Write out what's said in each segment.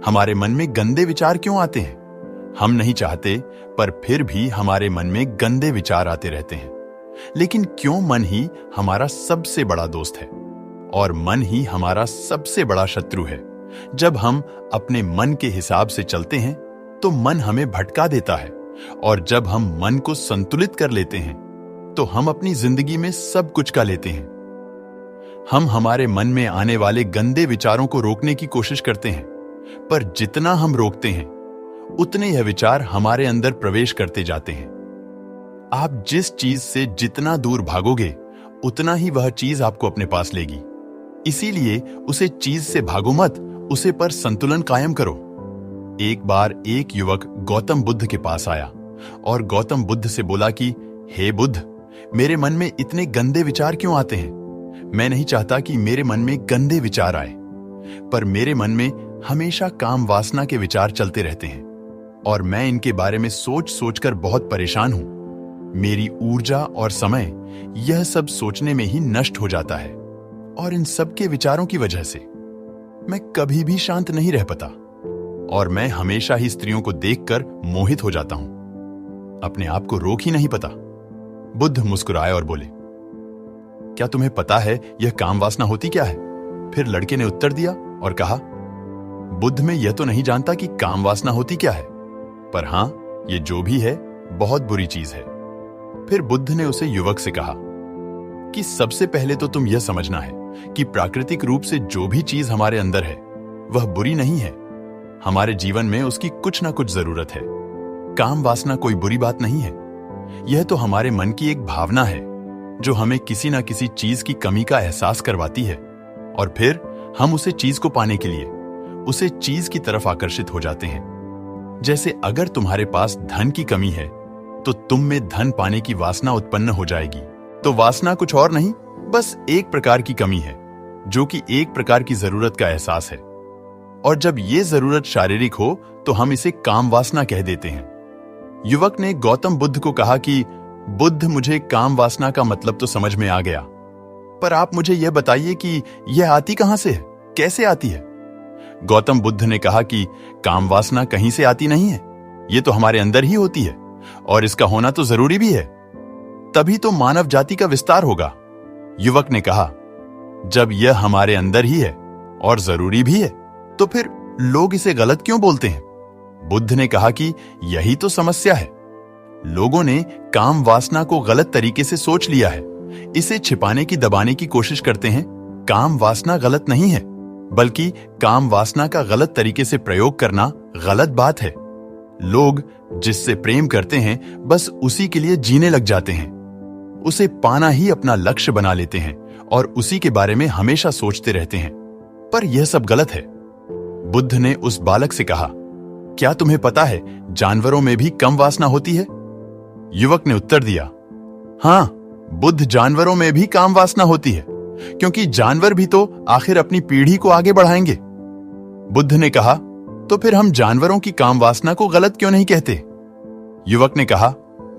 हमारे मन में गंदे विचार क्यों आते हैं? हम नहीं चाहते, पर फिर भी हमारे मन में गंदे विचार आते रहते हैं। लेकिन क्यों मन ही हमारा सबसे बड़ा दोस्त है और मन ही हमारा सबसे बड़ा शत्रु है? जब हम अपने मन के हिसाब से चलते हैं तो मन हमें भटका देता है, और जब हम मन को संतुलित कर लेते हैं तो हम अपनी जिंदगी में सब कुछ का लेते हैं। हम हमारे मन में आने वाले गंदे विचारों को रोकने की कोशिश करते हैं, पर जितना हम रोकते हैं उतने यह विचार हमारे अंदर प्रवेश करते जाते हैं। आप जिस चीज से जितना दूर भागोगे उतना ही वह चीज आपको अपने पास लेगी। इसीलिए उसे चीज से भागो मत, उसे पर संतुलन कायम करो। एक बार एक युवक गौतम बुद्ध के पास आया और गौतम बुद्ध से बोला कि हे बुद्ध, मेरे मन में इतने गंदे विचार क्यों आते हैं? मैं नहीं चाहता कि मेरे मन में गंदे विचार आए, पर मेरे मन में हमेशा काम वासना के विचार चलते रहते हैं और मैं इनके बारे में सोच सोचकर बहुत परेशान हूं। मेरी ऊर्जा और समय यह सब सोचने में ही नष्ट हो जाता है, और इन सब के विचारों की वजह से मैं कभी भी शांत नहीं रह पाता और मैं हमेशा ही स्त्रियों को देखकर मोहित हो जाता हूं। अपने आप को रोक ही नहीं पाता। बुद्ध मुस्कुराए और बोले, क्या तुम्हें पता है यह काम वासना होती क्या है? फिर लड़के ने उत्तर दिया और कहा, बुद्ध, मैं यह तो नहीं जानता कि काम वासना होती क्या है, पर हां, ये जो भी है बहुत बुरी चीज है। फिर बुद्ध ने उसे युवक से कहा कि सबसे पहले तो तुम यह समझना है कि प्राकृतिक रूप से जो भी चीज हमारे अंदर है वह बुरी नहीं है। हमारे जीवन में उसकी कुछ ना कुछ जरूरत है। काम वासना कोई बुरी बात नहीं है। यह तो हमारे मन की एक भावना है जो हमें किसी ना किसी चीज की कमी का एहसास करवाती है, और फिर हम उसे चीज को पाने के लिए उसे चीज की तरफ आकर्षित हो जाते हैं। जैसे अगर तुम्हारे पास धन की कमी है तो तुम में धन पाने की वासना उत्पन्न हो जाएगी। तो वासना कुछ और नहीं, बस एक प्रकार की कमी है जो कि एक प्रकार की जरूरत का एहसास है, और जब ये जरूरत शारीरिक हो तो हम इसे काम वासना कह देते हैं। युवक ने गौतम बुद्ध को कहा कि बुद्ध, मुझे काम वासना का मतलब तो समझ में आ गया, पर आप मुझे यह बताइए कि यह आती कहां से है, कैसे आती है? गौतम बुद्ध ने कहा कि काम वासना कहीं से आती नहीं है, ये तो हमारे अंदर ही होती है, और इसका होना तो जरूरी भी है, तभी तो मानव जाति का विस्तार होगा। युवक ने कहा, जब यह हमारे अंदर ही है और जरूरी भी है तो फिर लोग इसे गलत क्यों बोलते हैं? बुद्ध ने कहा कि यही तो समस्या है। लोगों ने काम वासना को गलत तरीके से सोच लिया है, इसे छिपाने की दबाने की कोशिश करते हैं। काम वासना गलत नहीं है, बल्कि काम वासना का गलत तरीके से प्रयोग करना गलत बात है। लोग जिससे प्रेम करते हैं बस उसी के लिए जीने लग जाते हैं, उसे पाना ही अपना लक्ष्य बना लेते हैं और उसी के बारे में हमेशा सोचते रहते हैं, पर यह सब गलत है। बुद्ध ने उस बालक से कहा, क्या तुम्हें पता है जानवरों में भी कम वासना होती है? युवक ने उत्तर दिया, हां बुद्ध, जानवरों में भी काम वासना होती है, क्योंकि जानवर भी तो आखिर अपनी पीढ़ी को आगे बढ़ाएंगे। बुद्ध ने कहा, तो फिर हम जानवरों की काम वासना को गलत क्यों नहीं कहते? युवक ने कहा,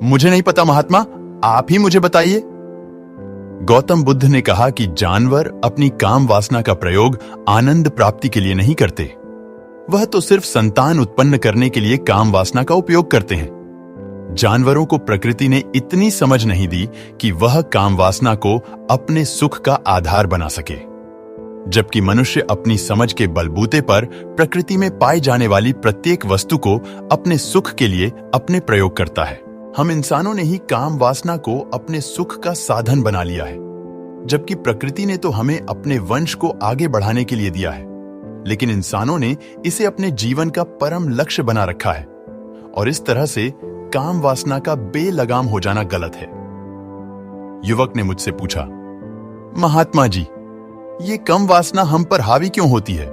मुझे नहीं पता महात्मा, आप ही मुझे बताइए। गौतम बुद्ध ने कहा कि जानवर अपनी काम वासना का प्रयोग आनंद प्राप्ति के लिए नहीं करते, वह तो सिर्फ संतान उत्पन्न करने के लिए काम वासना का उपयोग करते हैं। जानवरों को प्रकृति ने इतनी समझ नहीं दी कि वह काम वासना को अपने सुख का आधार बना सके, जबकि मनुष्य अपनी समझ के बलबूते पर प्रकृति में पाई जाने वाली प्रत्येक वस्तु को अपने सुख के लिए अपने प्रयोग करता है। हम इंसानों ने ही काम वासना को अपने सुख का साधन बना लिया है, जबकि प्रकृति ने तो हमें अपने वंश को आगे बढ़ाने के लिए दिया है, लेकिन इंसानों ने इसे अपने जीवन का परम लक्ष्य बना रखा है, और इस तरह से काम वासना का बेलगाम हो जाना गलत है। युवक ने मुझसे पूछा, महात्मा जी, ये कम वासना हम पर हावी क्यों होती है?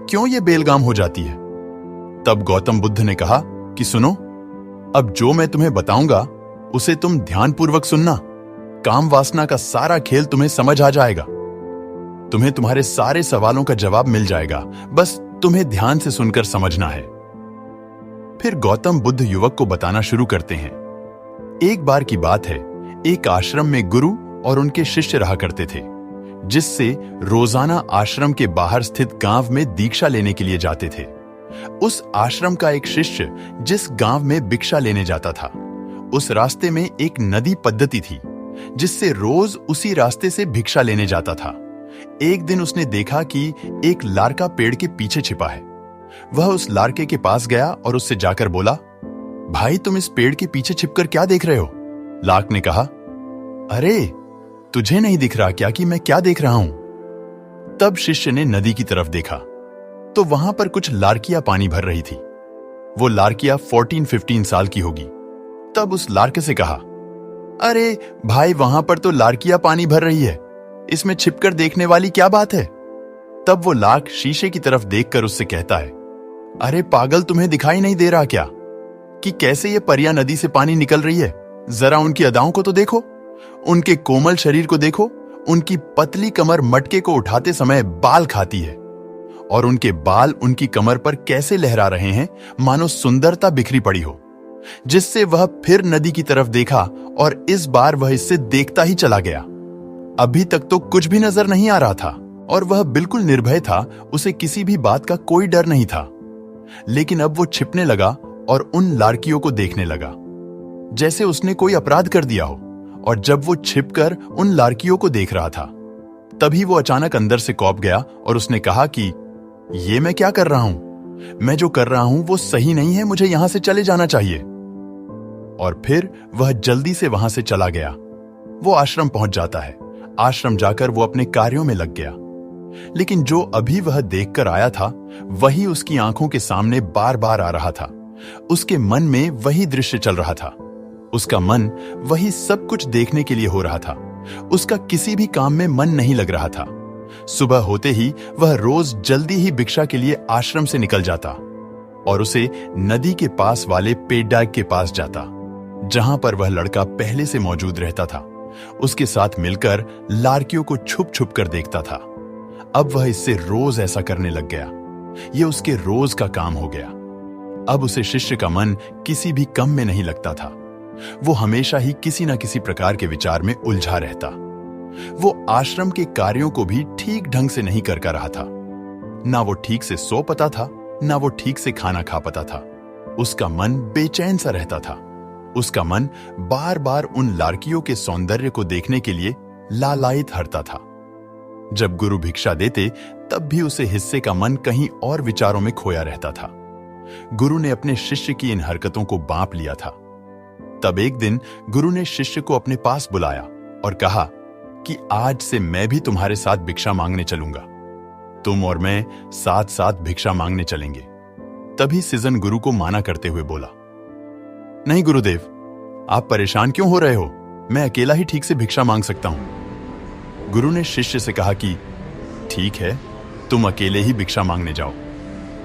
क्यों ये बेलगाम हो जाती है? तब गौतम बुद्ध ने कहा कि सुनो, अब जो मैं तुम्हें बताऊंगा उसे तुम ध्यानपूर्वक सुनना। काम वासना का सारा खेल तुम्हें समझ आ जाएगा। तुम्हें तुम्हारे सारे सवालों का जवाब मिल जाएगा, बस तुम्हें ध्यान से सुनकर समझना है। फिर गौतम बुद्ध युवक को बताना शुरू करते हैं। एक बार की बात है, एक आश्रम में गुरु और उनके शिष्य रहा करते थे, जिससे रोजाना आश्रम के बाहर स्थित गांव में दीक्षा लेने के लिए जाते थे। उस आश्रम का एक शिष्य जिस गांव में भिक्षा लेने जाता था, उस रास्ते में एक नदी पद्धति थी जिससे रोज उसी रास्ते से भिक्षा लेने जाता था। एक दिन उसने देखा कि एक लारका पेड़ के पीछे छिपा है। वह उस लारके के पास गया और उससे जाकर बोला, भाई तुम इस पेड़ के पीछे छिपकर क्या देख रहे हो? लार्क ने कहा, अरे तुझे नहीं दिख रहा क्या कि मैं क्या देख रहा हूं? तब शिष्य ने नदी की तरफ देखा तो वहां पर कुछ लारकियां पानी भर रही थी। वो लारकियां 14-15 साल की होगी। तब उस लारके से कहा, अरे भाई वहां पर तो लारकियां पानी भर रही है, इसमें छिपकर देखने वाली क्या बात है? तब वो लार्क शीशे की तरफ देखकर उससे कहता है, अरे पागल तुम्हें दिखाई नहीं दे रहा क्या कि कैसे ये परियां नदी से पानी निकल रही है? जरा उनकी अदाओं को तो देखो, उनके कोमल शरीर को देखो, उनकी पतली कमर मटके को उठाते समय बाल खाती है और उनके बाल उनकी कमर पर कैसे लहरा रहे हैं मानो सुंदरता बिखरी पड़ी हो। जिससे वह फिर नदी की तरफ देखा और इस बार वह इससे देखता ही चला गया। अभी तक तो कुछ भी नजर नहीं आ रहा था और वह बिल्कुल निर्भय था, उसे किसी भी बात का कोई डर नहीं था। लेकिन अब वो छिपने लगा और उन लाड़कियों को देखने लगा जैसे उसने कोई अपराध कर दिया हो। और जब वो छिपकर उन लाड़कियों को देख रहा था तभी वो अचानक अंदर से कौप गया और उसने कहा कि ये मैं क्या कर रहा हूं? मैं जो कर रहा हूं वो सही नहीं है, मुझे यहां से चले जाना चाहिए। और फिर वह जल्दी से वहां से चला गया। वो आश्रम पहुंच जाता है। आश्रम जाकर वो अपने कार्यों में लग गया। लेकिन जो अभी वह देखकर आया था वही उसकी आंखों के सामने बार बार आ रहा था। उसके मन में वही दृश्य चल रहा था। उसका मन वही सब कुछ देखने के लिए हो रहा था। उसका किसी भी काम में मन नहीं लग रहा था। सुबह होते ही वह रोज जल्दी ही भिक्षा के लिए आश्रम से निकल जाता और उसे नदी के पास वाले पेड्डाग के पास जाता, जहां पर वह लड़का पहले से मौजूद रहता था। उसके साथ मिलकर लाड़कियों को छुप छुप कर देखता था। अब वह इससे रोज ऐसा करने लग गया। यह उसके रोज का काम हो गया। अब उसे शिष्य का मन किसी भी काम में नहीं लगता था। वो हमेशा ही किसी न किसी प्रकार के विचार में उलझा रहता। वो आश्रम के कार्यों को भी ठीक ढंग से नहीं कर रहा था। ना वो ठीक से सो पाता था, ना वो ठीक से खाना खा पाता था। उसका मन बेचैन सा रहता था। उसका मन बार बार उन लाड़कियों के सौंदर्य को देखने के लिए लालायित हरता था। जब गुरु भिक्षा देते तब भी उसे हिस्से का मन कहीं और विचारों में खोया रहता था। गुरु ने अपने शिष्य की इन हरकतों को बांप लिया था। तब एक दिन गुरु ने शिष्य को अपने पास बुलाया और कहा कि आज से मैं भी तुम्हारे साथ भिक्षा मांगने चलूंगा। तुम और मैं साथ साथ भिक्षा मांगने चलेंगे। तभी सिजन गुरु को माना करते हुए बोला, नहीं गुरुदेव, आप परेशान क्यों हो रहे हो? मैं अकेला ही ठीक से भिक्षा मांग सकता हूं। गुरु ने शिष्य से कहा कि ठीक है, तुम अकेले ही भिक्षा मांगने जाओ।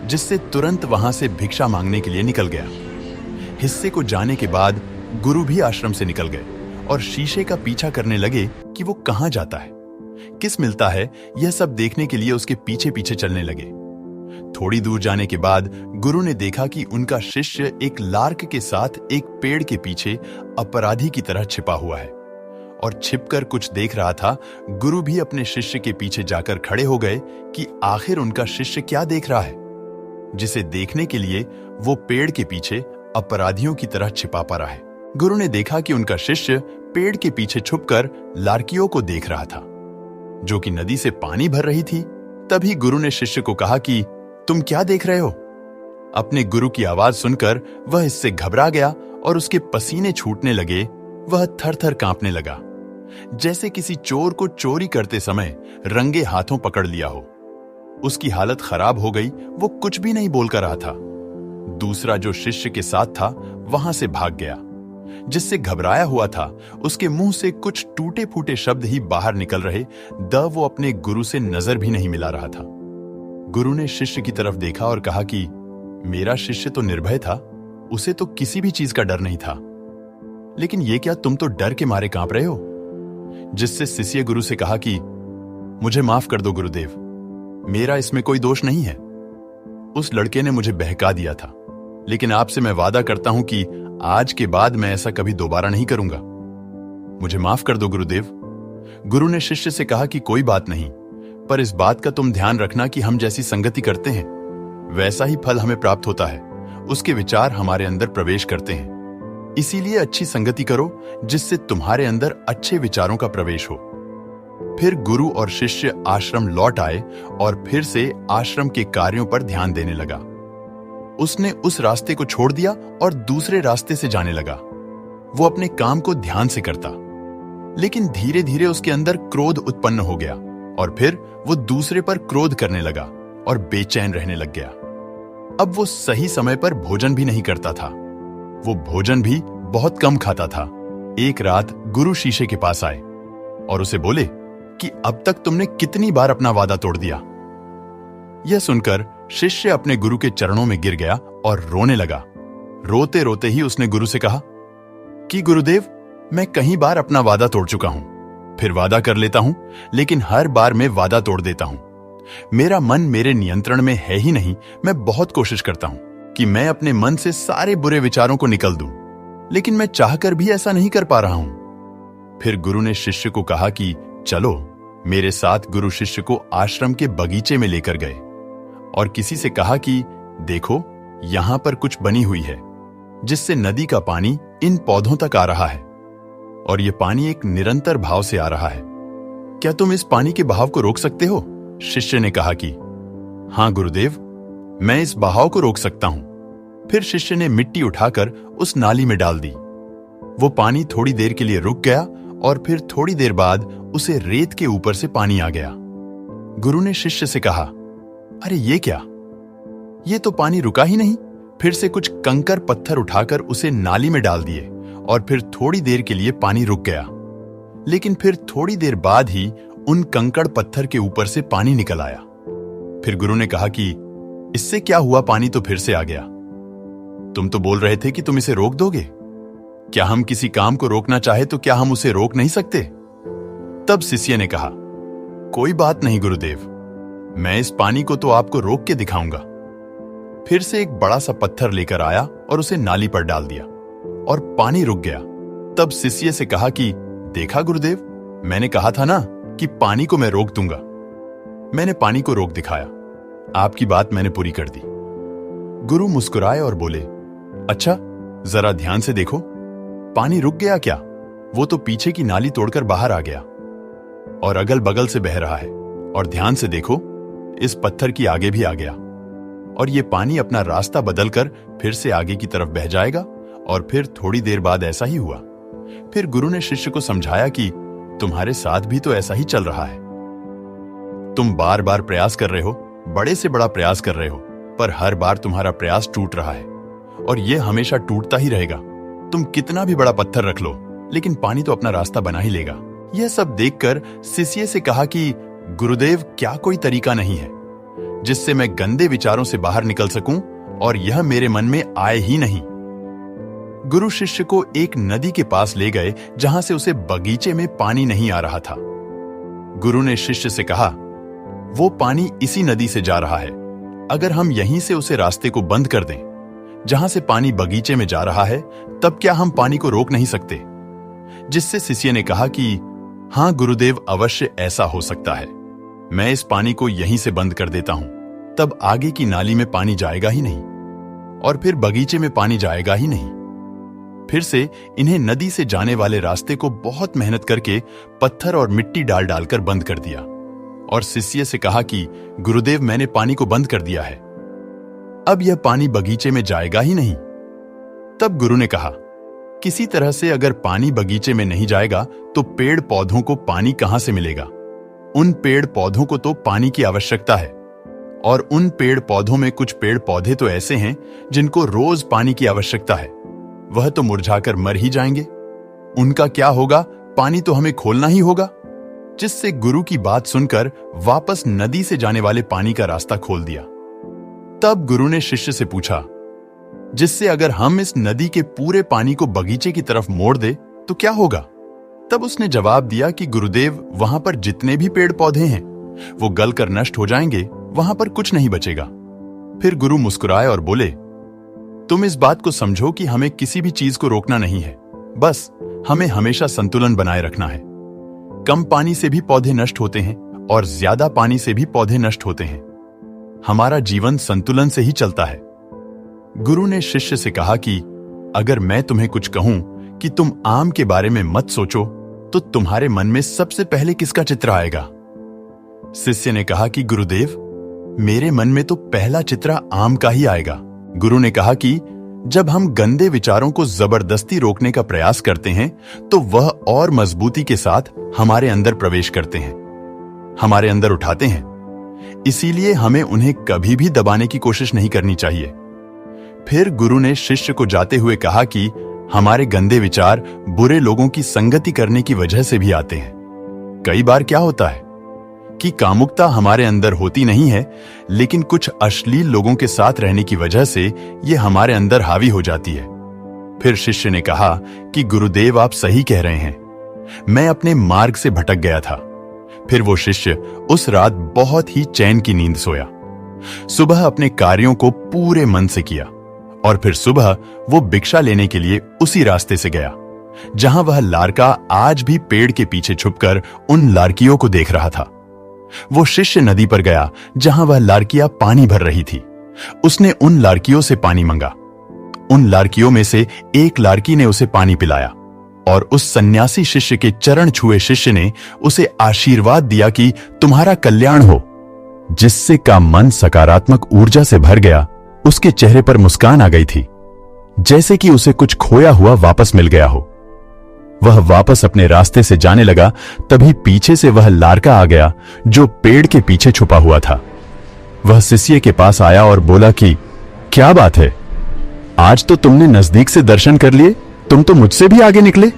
जिससे तुरंत वहां से भिक्षा मांगने के लिए निकल गया। हिस्से को जाने के बाद गुरु भी आश्रम से निकल गए और शीशे का पीछा करने लगे कि वो कहां जाता है, किस मिलता है। यह सब देखने के लिए उसके पीछे पीछे चलने लगे। थोड़ी दूर जाने के बाद गुरु ने देखा कि उनका शिष्य एक लार्क के साथ एक पेड़ के पीछे अपराधी की तरह छिपा हुआ है और छिपकर कुछ देख रहा था। गुरु भी अपने शिष्य के पीछे जाकर खड़े हो गए कि आखिर उनका शिष्य क्या देख रहा है, जिसे देखने के लिए वो पेड़ के पीछे अपराधियों की तरह छिपा पड़ा है। गुरु ने देखा कि उनका शिष्य पेड़ के पीछे छुपकर लाड़कियों को देख रहा था, जो कि नदी से पानी भर रही थी। तभी गुरु ने शिष्य को कहा कि तुम क्या देख रहे हो? अपने गुरु की आवाज सुनकर वह इससे घबरा गया और उसके पसीने छूटने लगे। वह थर-थर कांपने लगा, जैसे किसी चोर को चोरी करते समय रंगे हाथों पकड़ लिया हो। उसकी हालत खराब हो गई। वो कुछ भी नहीं बोल कर रहा था। दूसरा जो शिष्य के साथ था वहां से भाग गया। जिससे घबराया हुआ था उसके मुंह से कुछ टूटे फूटे शब्द ही बाहर निकल रहे। वो अपने गुरु से नजर भी नहीं मिला रहा था। गुरु ने शिष्य की तरफ देखा और कहा कि मेरा शिष्य तो निर्भय था, उसे तो किसी भी चीज का डर नहीं था, लेकिन ये क्या तुम तो डर के मारे कांप रहे हो? जिससे शिष्य गुरु से कहा कि मुझे माफ कर दो गुरुदेव, मेरा इसमें कोई दोष नहीं है। उस लड़के ने मुझे बहका दिया था, लेकिन आपसे मैं वादा करता हूं कि आज के बाद मैं ऐसा कभी दोबारा नहीं करूंगा। मुझे माफ कर दो गुरुदेव। गुरु ने शिष्य से कहा कि कोई बात नहीं, पर इस बात का तुम ध्यान रखना कि हम जैसी संगति करते हैं वैसा ही फल हमें प्राप्त होता है। उसके विचार हमारे अंदर प्रवेश करते हैं। इसीलिए अच्छी संगति करो जिससे तुम्हारे अंदर अच्छे विचारों का प्रवेश हो। फिर गुरु और शिष्य आश्रम लौट आए और फिर से आश्रम के कार्यों पर ध्यान देने लगा। उसने उस रास्ते को छोड़ दिया और दूसरे रास्ते से जाने लगा। वो अपने काम को ध्यान से करता, लेकिन धीरे धीरे उसके अंदर क्रोध उत्पन्न हो गया और फिर वो दूसरे पर क्रोध करने लगा और बेचैन रहने लग गया। अब वो सही समय पर भोजन भी नहीं करता था। वो भोजन भी बहुत कम खाता था। एक रात गुरु शीशे के पास आए और उसे बोले कि अब तक तुमने कितनी बार अपना वादा तोड़ दिया। यह सुनकर शिष्य अपने गुरु के चरणों में गिर गया और रोने लगा। रोते रोते ही उसने गुरु से कहा कि गुरुदेव, मैं कई बार अपना वादा तोड़ चुका हूं, फिर वादा कर लेता हूं, लेकिन हर बार मैं वादा तोड़ देता हूं। मेरा मन मेरे नियंत्रण में है ही नहीं। मैं बहुत कोशिश करता हूं कि मैं अपने मन से सारे बुरे विचारों को निकल दूं, लेकिन मैं चाहकर भी ऐसा नहीं कर पा रहा हूं। फिर गुरु ने शिष्य को कहा कि चलो मेरे साथ। गुरु शिष्य को आश्रम के बगीचे में लेकर गए और किसी से कहा कि देखो, यहां पर कुछ बनी हुई है जिससे नदी का पानी इन पौधों तक आ रहा है और यह पानी एक निरंतर भाव से आ रहा है। क्या तुम इस पानी के बहाव को रोक सकते हो? शिष्य ने कहा कि हां गुरुदेव, मैं इस बहाव को रोक सकता हूं। फिर शिष्य ने मिट्टी उठाकर उस नाली में डाल दी। वो पानी थोड़ी देर के लिए रुक गया और फिर थोड़ी देर बाद उसे रेत के ऊपर से पानी आ गया। गुरु ने शिष्य से कहा, अरे ये क्या? ये तो पानी रुका ही नहीं। फिर से कुछ कंकर पत्थर उठाकर उसे नाली में डाल दिए और फिर थोड़ी देर के लिए पानी रुक गया, लेकिन फिर थोड़ी देर बाद ही उन कंकड़ पत्थर के ऊपर से पानी निकल आया। फिर गुरु ने कहा कि इससे क्या हुआ? पानी तो फिर से आ गया। तुम तो बोल रहे थे कि तुम इसे रोक दोगे। क्या हम किसी काम को रोकना चाहे तो क्या हम उसे रोक नहीं सकते? तब शिष्य ने कहा, कोई बात नहीं गुरुदेव, मैं इस पानी को तो आपको रोक के दिखाऊंगा। फिर से एक बड़ा सा पत्थर लेकर आया और उसे नाली पर डाल दिया और पानी रुक गया। तब शिष्य से कहा कि देखा गुरुदेव, मैंने कहा था ना कि पानी को मैं रोक दूंगा। मैंने पानी को रोक दिखाया। आपकी बात मैंने पूरी कर दी। गुरु मुस्कुराए और बोले, अच्छा, जरा ध्यान से देखो, पानी रुक गया क्या? वो तो पीछे की नाली तोड़कर बाहर आ गया और अगल बगल से बह रहा है। और ध्यान से देखो, इस पत्थर की आगे भी आ गया और ये पानी अपना रास्ता बदलकर फिर से आगे की तरफ बह जाएगा। और फिर थोड़ी देर बाद ऐसा ही हुआ। फिर गुरु ने शिष्य को समझाया कि तुम्हारे साथ भी तो ऐसा ही चल रहा है। तुम बार बार प्रयास कर रहे हो, बड़े से बड़ा प्रयास कर रहे हो, पर हर बार तुम्हारा प्रयास टूट रहा है और यह हमेशा टूटता ही रहेगा। तुम कितना भी बड़ा पत्थर रख लो, लेकिन पानी तो अपना रास्ता बना ही लेगा। यह सब देखकर शिष्य से कहा कि गुरुदेव, क्या कोई तरीका नहीं है जिससे मैं गंदे विचारों से बाहर निकल सकूं और यह मेरे मन में आए ही नहीं? गुरु शिष्य को एक नदी के पास ले गए जहां से उसे बगीचे में पानी नहीं आ रहा था। गुरु ने शिष्य से कहा, वो पानी इसी नदी से जा रहा है। अगर हम यहीं से उसे रास्ते को बंद कर दें जहां से पानी बगीचे में जा रहा है, तब क्या हम पानी को रोक नहीं सकते? जिससे शिष्य ने कहा कि हां गुरुदेव, अवश्य ऐसा हो सकता है। मैं इस पानी को यहीं से बंद कर देता हूं, तब आगे की नाली में पानी जाएगा ही नहीं और फिर बगीचे में पानी जाएगा ही नहीं। फिर से इन्हें नदी से जाने वाले रास्ते को बहुत मेहनत करके पत्थर और मिट्टी डाल डालकर बंद कर दिया और शिष्य से कहा कि गुरुदेव, मैंने पानी को बंद कर दिया है, अब यह पानी बगीचे में जाएगा ही नहीं। तब गुरु ने कहा, किसी तरह से अगर पानी बगीचे में नहीं जाएगा तो पेड़ पौधों को पानी कहां से मिलेगा? उन पेड़ पौधों को तो पानी की आवश्यकता है और उन पेड़ पौधों में कुछ पेड़ पौधे तो ऐसे हैं जिनको रोज पानी की आवश्यकता है। वह तो मुरझाकर मर ही जाएंगे। उनका क्या होगा? पानी तो हमें खोलना ही होगा। जिससे गुरु की बात सुनकर वापस नदी से जाने वाले पानी का रास्ता खोल दिया। तब गुरु ने शिष्य से पूछा, जिससे अगर हम इस नदी के पूरे पानी को बगीचे की तरफ मोड़ दे तो क्या होगा? तब उसने जवाब दिया कि गुरुदेव, वहां पर जितने भी पेड़ पौधे हैं वो गलकर नष्ट हो जाएंगे, वहां पर कुछ नहीं बचेगा। फिर गुरु मुस्कुराए और बोले, तुम इस बात को समझो कि हमें किसी भी चीज को रोकना नहीं है, बस हमें हमेशा संतुलन बनाए रखना है। कम पानी से भी पौधे नष्ट होते हैं और ज्यादा पानी से भी पौधे नष्ट होते हैं। हमारा जीवन संतुलन से ही चलता है। गुरु ने शिष्य से कहा कि अगर मैं तुम्हें कुछ कहूं कि तुम आम के बारे में मत सोचो, तो तुम्हारे मन में सबसे पहले किसका चित्र आएगा? शिष्य ने कहा कि गुरुदेव, मेरे मन में तो पहला चित्र आम का ही आएगा। गुरु ने कहा कि जब हम गंदे विचारों को जबरदस्ती रोकने का प्रयास करते हैं, तो वह और मजबूती के साथ हमारे अंदर प्रवेश करते हैं, हमारे अंदर उठाते हैं। इसीलिए हमें उन्हें कभी भी दबाने की कोशिश नहीं करनी चाहिए। फिर गुरु ने शिष्य को जाते हुए कहा कि हमारे गंदे विचार बुरे लोगों की संगति करने की वजह से भी आते हैं। कई बार क्या होता है कि कामुकता हमारे अंदर होती नहीं है, लेकिन कुछ अश्लील लोगों के साथ रहने की वजह से यह हमारे अंदर हावी हो जाती है। फिर शिष्य ने कहा कि गुरुदेव, आप सही कह रहे हैं, मैं अपने मार्ग से भटक गया था। फिर वो शिष्य उस रात बहुत ही चैन की नींद सोया। सुबह अपने कार्यों को पूरे मन से किया और फिर सुबह वो भिक्षा लेने के लिए उसी रास्ते से गया जहां वह लारका आज भी पेड़ के पीछे छुपकर उन लारकियों को देख रहा था। वो शिष्य नदी पर गया जहां वह लारकियां पानी भर रही थी। उसने उन लारकियों से पानी मांगा। उन लारकियों में से एक लारकी ने उसे पानी पिलाया और उस सन्यासी शिष्य के चरण छुए शिष्य ने उसे आशीर्वाद दिया कि तुम्हारा कल्याण हो। जिससे का मन सकारात्मक ऊर्जा से भर गया, उसके चेहरे पर मुस्कान आ गई थी, जैसे कि उसे कुछ खोया हुआ वापस मिल गया हो। वह वापस अपने रास्ते से जाने लगा, तभी पीछे से वह लारका आ गया जो पेड़ के पीछे छुपा हुआ था। वह शिष्य के पास आया और बोला कि क्या बात है, आज तो तुमने नजदीक से दर्शन कर लिए, तुम तो मुझसे भी आगे निकले।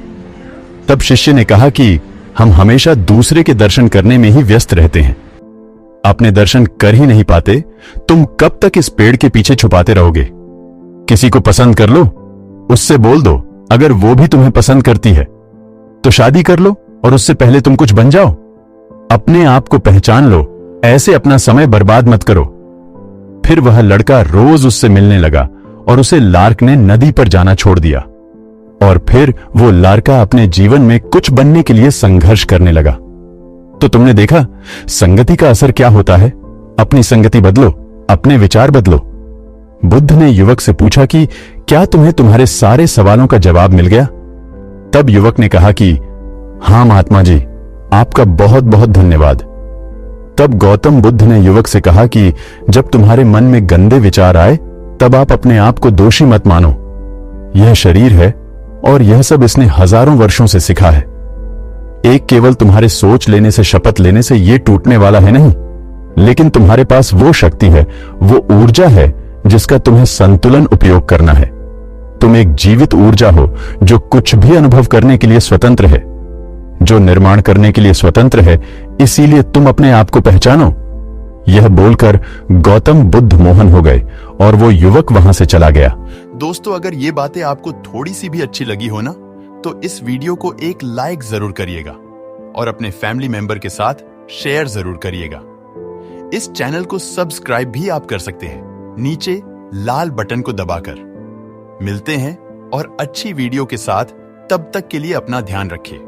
तब शिष्य ने कहा कि हम हमेशा दूसरे के दर्शन करने में ही व्यस्त रहते हैं, अपने दर्शन कर ही नहीं पाते। तुम कब तक इस पेड़ के पीछे छुपाते रहोगे? किसी को पसंद कर लो, उससे बोल दो। अगर वो भी तुम्हें पसंद करती है तो शादी कर लो और उससे पहले तुम कुछ बन जाओ। अपने आप को पहचान लो, ऐसे अपना समय बर्बाद मत करो। फिर वह लड़का रोज उससे मिलने लगा और उसे लार्क ने नदी पर जाना छोड़ दिया। और फिर वो लार्का अपने जीवन में कुछ बनने के लिए संघर्ष करने लगा। तो तुमने देखा संगति का असर क्या होता है। अपनी संगति बदलो, अपने विचार बदलो। बुद्ध ने युवक से पूछा कि क्या तुम्हें तुम्हारे सारे सवालों का जवाब मिल गया? तब युवक ने कहा कि हां महात्मा जी, आपका बहुत बहुत धन्यवाद। तब गौतम बुद्ध ने युवक से कहा कि जब तुम्हारे मन में गंदे विचार आए, तब आप अपने आप को दोषी मत मानो। यह शरीर है और यह सब इसने हजारों वर्षों से सीखा है। एक केवल तुम्हारे सोच लेने से, शपथ लेने से ये टूटने वाला है नहीं, लेकिन तुम्हारे पास वो शक्ति है, वो ऊर्जा है जिसका तुम्हें संतुलन उपयोग करना है। तुम एक जीवित ऊर्जा हो जो कुछ भी अनुभव करने के लिए स्वतंत्र है, जो निर्माण करने के लिए स्वतंत्र है। इसीलिए तुम अपने आप को पहचानो। यह बोलकर गौतम बुद्ध मोहन हो गए और वो युवक वहां से चला गया। दोस्तों, अगर ये बातें आपको थोड़ी सी भी अच्छी लगी हो ना, तो इस वीडियो को एक लाइक जरूर करिएगा और अपने फैमिली मेंबर के साथ शेयर जरूर करिएगा। इस चैनल को सब्सक्राइब भी आप कर सकते हैं नीचे लाल बटन को दबाकर। मिलते हैं और अच्छी वीडियो के साथ, तब तक के लिए अपना ध्यान रखिए।